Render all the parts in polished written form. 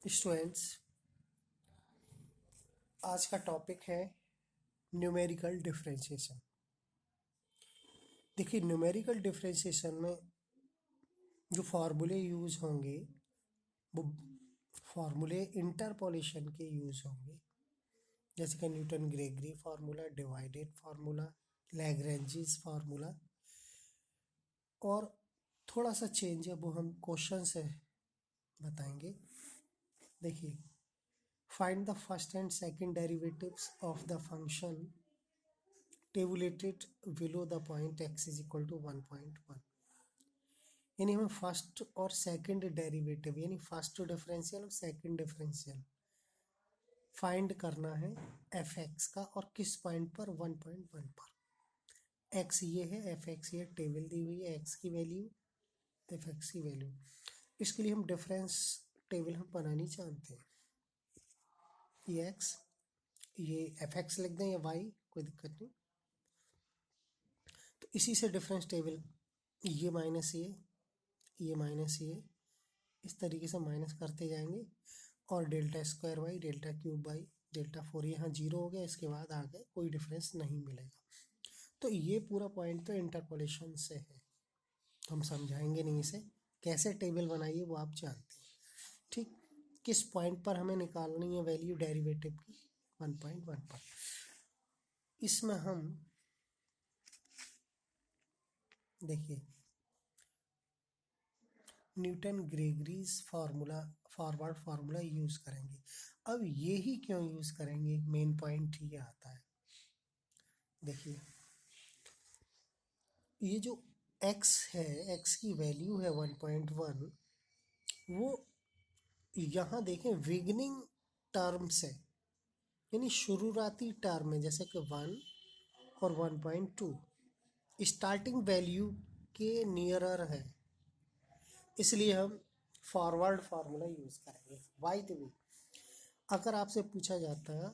Students, आज का topic है न्यूमेरिकल डिफरेंशिएशन। देखिए, न्यूमेरिकल डिफरेंशिएशन में जो फार्मूले यूज होंगे वो फार्मूले इंटरपोलेशन के यूज होंगे, जैसे कि Newton Gregory formula, divided formula, Lagrange's formula. और थोड़ा सा चेंज है वो हम क्वेश्चन से बताएंगे। देखिए, find the first and second derivatives of the function tabulated below the point x is equal to 1.1। यानी हमें फर्स्ट और सेकंड डेरिवेटिव यानी फर्स्ट डिफरेंशियल और सेकंड डिफरेंशियल फाइंड करना है एफ एक्स का, और किस पॉइंट पर 1.1 पर। एक्स ये है, एफ एक्स ये टेबल दी हुई है, एक्स की वैल्यू, एफ एक्स की वैल्यू। इसके लिए हम डिफरेंस टेबल हम बनानी चाहते हैं। ये एक्स, ये एफ एक्स लिख दें या वाई, कोई दिक्कत नहीं। तो इसी से डिफरेंस टेबल ये माइनस ये माइनस ये, इस तरीके से माइनस करते जाएंगे। और delta square by delta cube by delta 4 यहाँ जीरो हो गया, इसके बाद आगे कोई डिफरेंस नहीं मिलेगा। तो ये पूरा पॉइंट तो इंटरपोलेशन से है, हम समझाएंगे नहीं इसे। कैसे टेबल बनाइए वो आप जानते हैं, ठीक। किस पॉइंट पर हमें निकालनी है वैल्यू डेरिवेटिव की, 1.1 पर। इसमें हम देखिए Newton Gregory's formula, forward formula use करेंगे। अब ये ही क्यों यूज करेंगे, मेन पॉइंट ये आता है। देखिए, ये जो x है, x की वैल्यू है 1.1, वो यहाँ देखें बिगिनिंग टर्म से, यानी शुरुआती टर्म में, जैसे कि 1 और 1.2 स्टार्टिंग वैल्यू के नियरर है, इसलिए हम फॉरवर्ड फार्मूला यूज करेंगे। वाई तो भी अगर आपसे पूछा जाता है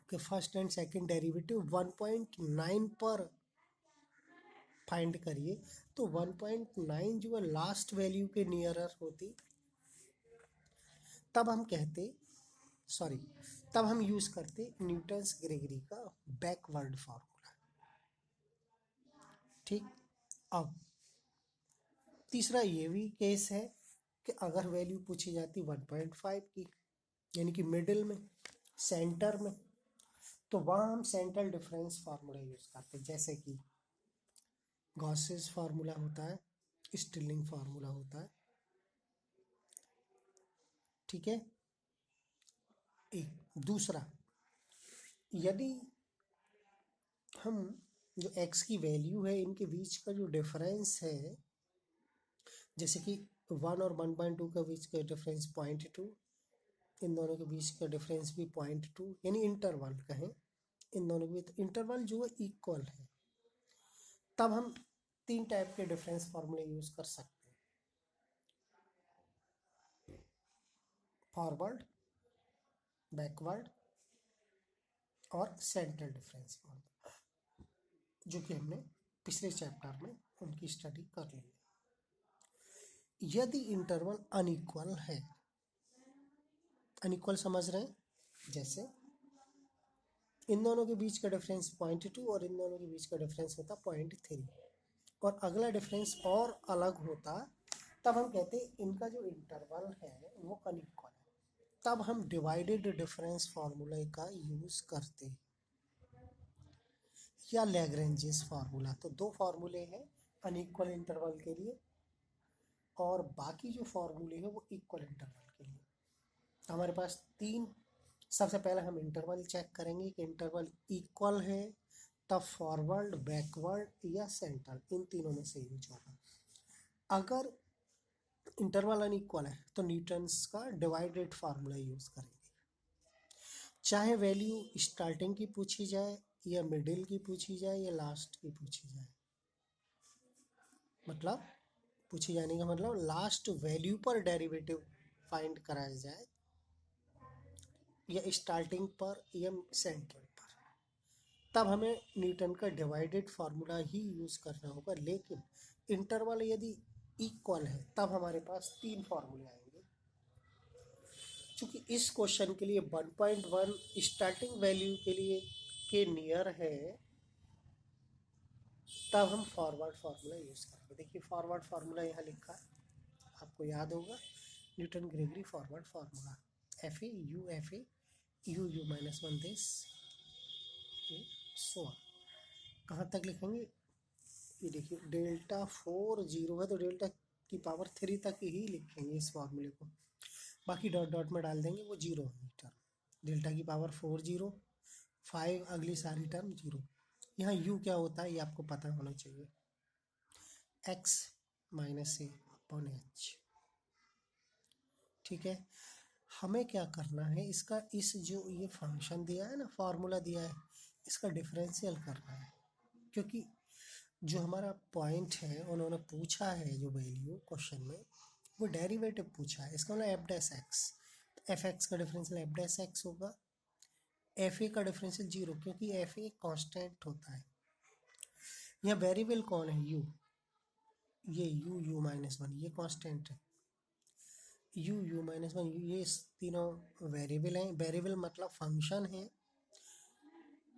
कि फर्स्ट एंड सेकंड डेरिवेटिव 1.9 पर फाइंड करिए, तो 1.9 जो है लास्ट वैल्यू के नियरर होती, तब हम कहते तब हम यूज करते न्यूटन्स ग्रेगरी का बैकवर्ड फार्मूला, ठीक। अब तीसरा ये भी केस है कि अगर वैल्यू पूछी जाती 1.5 की, यानी कि मिडिल में, सेंटर में, तो वहाँ हम सेंट्रल डिफरेंस फार्मूला यूज करते हैं, जैसे कि गॉसेस फार्मूला होता है, स्टिलिंग फार्मूला होता है, ठीक है। एक दूसरा, यदि हम जो x की वैल्यू है इनके बीच का जो डिफरेंस है, जैसे कि 1 और 1.2 के बीच का डिफरेंस 0.2, इन दोनों के बीच का डिफरेंस भी 0.2, यानी इंटरवल कहें, इन दोनों के बीच इंटरवल जो है इक्वल है, तब हम 3 टाइप के डिफरेंस फार्मूले यूज कर सकते हैं। फॉरवर्ड, बैकवर्ड और सेंट्रल डिफरेंस फार्मूला, जो कि हमने पिछले चैप्टर में उनकी स्टडी कर ली है। यदि इंटरवल अनइक्वल है, अनइक्वल समझ रहे हैं, जैसे इन दोनों के बीच का डिफरेंस 0.2 और इन दोनों के बीच का डिफरेंस होता 0.3, और अगला डिफरेंस और अलग होता, तब हम कहते हैं इनका जो इंटरवल है वो अनइक्वल है, तब हम डिवाइडेड डिफरेंस फार्मूला का यूज करते, या लैग्रेंजिस फार्मूला। तो 2 फार्मूले हैं अनइक्वल इंटरवल के लिए, और बाकी जो फार्मूले हैं वो इक्वल इंटरवल के लिए। हमारे पास 3, सबसे पहले हम इंटरवल चेक करेंगे कि इंटरवल इक्वल है, तब फॉरवर्ड, बैकवर्ड या सेंट्रल, इन तीनों में से यूज होगा। अगर इंटरवल अनइक्वल है तो न्यूटन्स का डिवाइडेड फार्मूला यूज करेंगे, चाहे वैल्यू स्टार्टिंग की पूछी जाए या मिडिल की पूछी जाए या लास्ट की पूछी जाए। मतलब पूछी जाने का मतलब लास्ट वैल्यू पर डेरिवेटिव फाइंड कराया जाए, या स्टार्टिंग पर या सेंट्रल पर, तब हमें न्यूटन का डिवाइडेड फार्मूला ही यूज करना होगा। लेकिन इंटरवल यदि इक्वल है तब हमारे पास 3 फार्मूले आएंगे। चूँकि इस क्वेश्चन के लिए 1.1 स्टार्टिंग वैल्यू के लिए के नियर है, तब हम फॉरवर्ड फार्मूला यूज़ करेंगे। देखिए फॉरवर्ड फार्मूला यहाँ लिखा है, आपको याद होगा, Newton Gregory forward formula F A you u minus one this so. कहाँ तक लिखेंगे, ये देखिए डेल्टा 4 0 है तो डेल्टा की पावर 3 तक ही लिखेंगे इस फॉर्मूले को, बाकी डॉट डॉट में डाल देंगे, वो जीरो होगी टर्म। डेल्टा की पावर 4 0, 5 अगली सारी टर्म जीरो। यहाँ u क्या होता है ये आपको पता होना चाहिए, x माइनस ए अपॉन एच। ठीक है, हमें क्या करना है, इसका इस जो ये फंक्शन दिया है ना, फार्मूला दिया है, इसका डिफरेंशियल करना है। क्योंकि जो हमारा पॉइंट है उन्होंने पूछा है जो वैल्यू क्वेश्चन में, वो डेरिवेटिव पूछा है, इसका मतलब F dash x, F x का डिफरेंशियल एफ डैश एक्स होगा, एफ ए का डिफरेंशियल जीरो, क्योंकि एफ ए कांस्टेंट होता है। यहाँ वेरिएबल कौन है, यू, ये यू यू माइनस वन ये कांस्टेंट है, यू यू माइनस वन ये तीनों वेरिएबल हैं। वेरिएबल मतलब फंक्शन है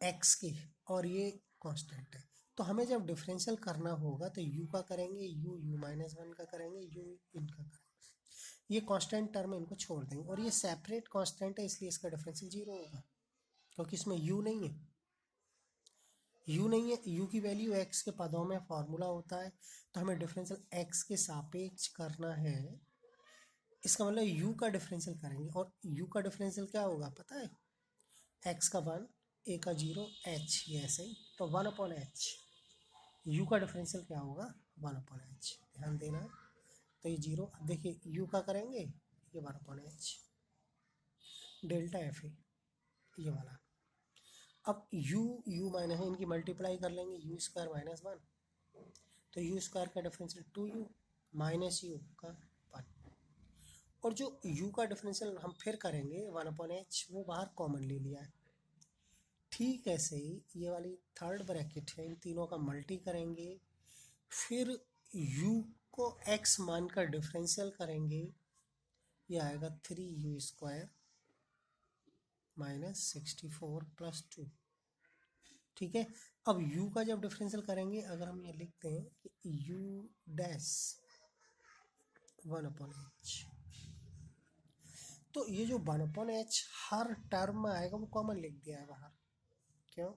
एक्स के, और ये कांस्टेंट है। तो हमें जब डिफरेंशियल करना होगा तो यू का करेंगे, यू यू माइनस वन का करेंगे, यू इनका करेंगे। ये कांस्टेंट टर्म इनको छोड़ देंगे, और ये सेपरेट कांस्टेंट है इसलिए इसका डिफरेंशियल जीरो होगा, क्योंकि इसमें यू नहीं है। यू नहीं है, यू की वैल्यू एक्स के पदों में फॉर्मूला होता है, तो हमें डिफरेंशियल एक्स के सापेक्ष करना है। इसका मतलब यू का डिफरेंशियल करेंगे, और यू का डिफरेंशियल क्या होगा पता है, एक्स का वन, ए का जीरो, एच, ये ऐसे ही, तो वन अपॉन एच। यू का डिफरेंशियल क्या होगा, वन अपॉन एच, ध्यान देना। तो ये जीरो, अब देखिए यू का करेंगे, ये one upon h, delta f a ये वाला। अब यू यू माइनस इनकी मल्टीप्लाई कर लेंगे, यू स्क्वायर माइनस वन, तो यू स्क्वायर का differential two u minus u का वन। और जो u का डिफरेंशियल हम फिर करेंगे वन अपॉन एच, वो बाहर कॉमन ले लिया है। ठीक ऐसे ही ये वाली थर्ड ब्रैकेट है, इन तीनों का मल्टी करेंगे, फिर u को x मानकर डिफरेंशियल करेंगे, ये आएगा 3u² माइनस 64 प्लस 2। ठीक है, अब u का जब डिफरेंशियल करेंगे, अगर हम ये लिखते हैं कि u dash one upon H, तो ये जो वन अपॉन एच हर टर्म में आएगा वो कॉमन लिख दिया है बाहर। क्यों,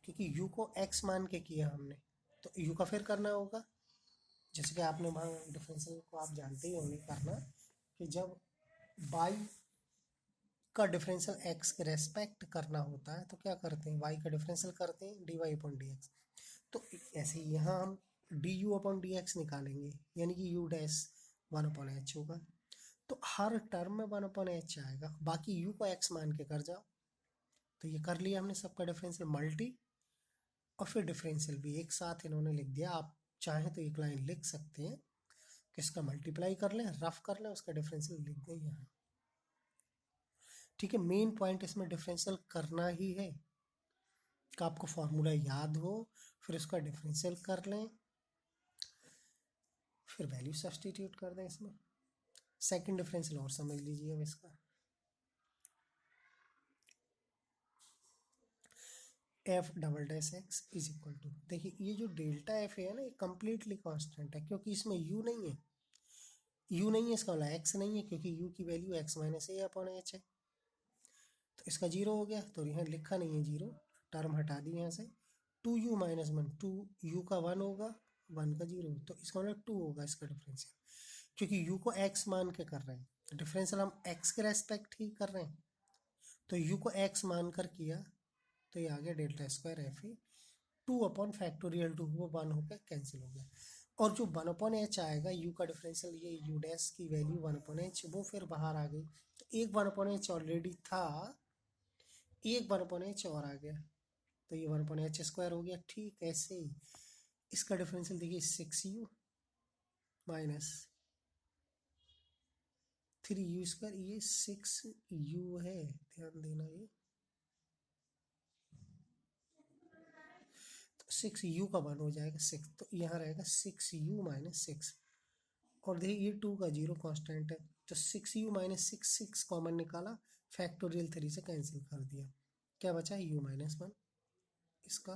क्योंकि u को x मान के किया हमने, तो u का फिर करना होगा। जैसे कि आपने वहाँ डिफरेंशियल को आप जानते ही होंगे करना, कि जब y का डिफरेंशियल x के रेस्पेक्ट करना होता है तो क्या करते हैं, y का डिफरेंशियल करते हैं dy अपॉन डी एक्स। तो ऐसे ही यहाँ हम D you upon D x निकालेंगे, यानी कि u dash one upon H होगा। तो हर टर्म में वन अपॉन एच आएगा, बाकी u को x मान के कर जाओ। तो ये कर लिया हमने सबका डिफरेंशियल मल्टी, और फिर डिफरेंशियल भी एक साथ इन्होंने लिख दिया। आप चाहें तो एक लाइन लिख सकते हैं कि इसका मल्टीप्लाई कर लें, रफ कर लें, उसका डिफरेंशियल लिख दें यहाँ। ठीक है, मेन पॉइंट इसमें डिफरेंशियल करना ही है, कि आपको फॉर्मूला याद हो, फिर उसका डिफरेंशियल कर लें, फिर वैल्यू सब्सटीट्यूट कर दें इसमें। सेकंड डिफरेंशियल और समझ लीजिए अब इसका, f double dash x is equal to, देखिए ये जो डेल्टा एफ है ना, ये कम्प्लीटली कांस्टेंट है, क्योंकि इसमें यू नहीं है। यू नहीं है इसका मतलब एक्स नहीं है, क्योंकि यू की वैल्यू एक्स माइनस ए अपॉन एच है, तो इसका जीरो हो गया। तो यहाँ लिखा नहीं है जीरो, टर्म हटा दी यहाँ से। Two u minus one, two u का वन होगा, वन का जीरो, तो इसका मतलब टू होगा इसका डिफरेंशियल, क्योंकि यू को एक्स मान के कर रहे हैं, तो डिफरेंशियल हम एक्स के रेस्पेक्ट ही कर रहे हैं। तो यू को एक्स मान कर किया, तो ये आ गया delta square F A, two upon factorial two, वो वन होकर कैंसिल हो गया। और जो वन अपॉन एच आएगा, यू का डिफरेंशियल ये यू डैश की वैल्यू वन अपॉन एच, वो फिर बाहर आ गई। तो एक वन अपॉन एच ऑलरेडी था, एक वन अपॉन एच और आ गया, तो ये वन अपॉन एच स्क्वायर हो गया। ठीक ऐसे ही इसका डिफरेंशियल देखिए, 6u माइनस 3u², ये 6u है, ध्यान देना। ये तो 6u का वन हो जाएगा 6, तो यहाँ रहेगा 6u माइनस 6। और देखिए ये 2 का जीरो कांस्टेंट है, तो 6u-6 कॉमन निकाला, फैक्टोरियल 3 से कैंसिल कर दिया, क्या बचा u-1 इसका,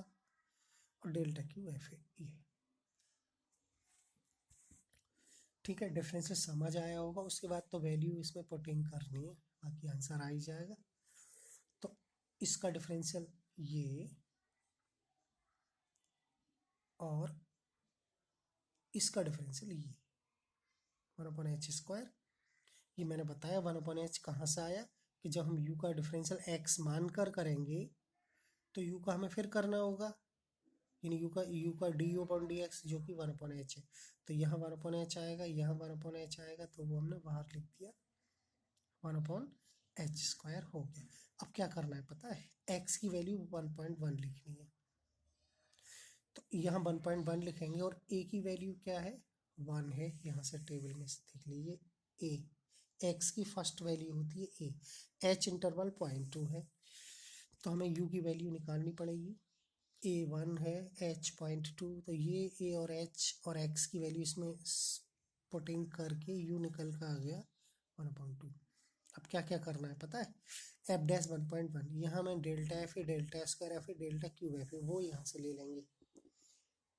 और डेल्टा क्यू एफ ए ये। ठीक है, डिफरेंसेस समझ आया होगा। उसके बाद तो वैल्यू इसमें पुटिंग करनी है, बाकी आंसर आ ही जाएगा। तो इसका डिफरेंशियल ये और इसका डिफरेंशियल ये 1/h²। ये मैंने बताया 1/h कहाँ से आया कि जब हम u का डिफरेंशियल x मान कर करेंगे तो u का हमें फिर करना होगा, यानी u का du/dx जो कि 1/h है। तो यहाँ 1/h आएगा, यहाँ 1/h आएगा, तो वो हमने बाहर लिख दिया, 1/h² हो गया। अब क्या करना है पता है, x की वैल्यू 1.1 लिखनी है, तो यहाँ 1.1 लिखेंगे और a की वैल्यू क्या है 1 है, यहाँ से टेबल में देख लीजिए a, x की फर्स्ट वैल्यू होती है a, h इंटरवल 0.2 है, तो हमें u की वैल्यू निकालनी पड़ेगी, a 1 है, h 0.2, तो ये a और h और x की वैल्यू इसमें पुटिंग करके u निकल कर आ गया 1/2। अब क्या क्या करना है पता है, f डैश 1.1, यहाँ में delta f A, delta square F A, delta Q F A वो यहाँ से ले लेंगे।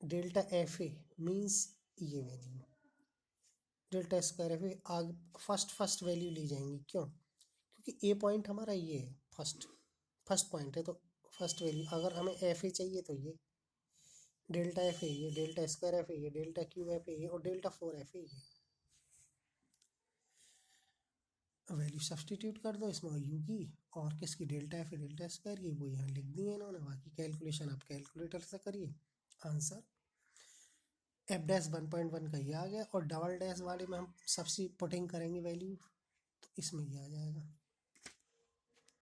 डेल्टा एफ ए मीन्स ये value, delta square F A आग फर्स्ट वैल्यू ली जाएंगी, क्यों, क्योंकि ए पॉइंट हमारा ये है, फर्स्ट पॉइंट है, तो फर्स्ट वैल्यू। अगर हमें एफ ए चाहिए तो ये डेल्टा एफ ए, ये डेल्टा स्क्वायर एफ ए, ये डेल्टा क्यू एफ ए, और डेल्टा 4 एफ ए ये। वैल्यू सब्सटीट्यूट कर दो इसमें यू की और किसकी, डेल्टा एफ ए डेल्टा स्क्वायर की, वो यहाँ लिख दिए इन्होंने। बाकी कैलकुलेशन आप कैलकुलेटर से करिए, आंसर एफ डैश 1.1 का ये आ गया, और डबल डैश वाले में हम सबसे पुटिंग करेंगे वैल्यू, तो इसमें ये आ जाएगा।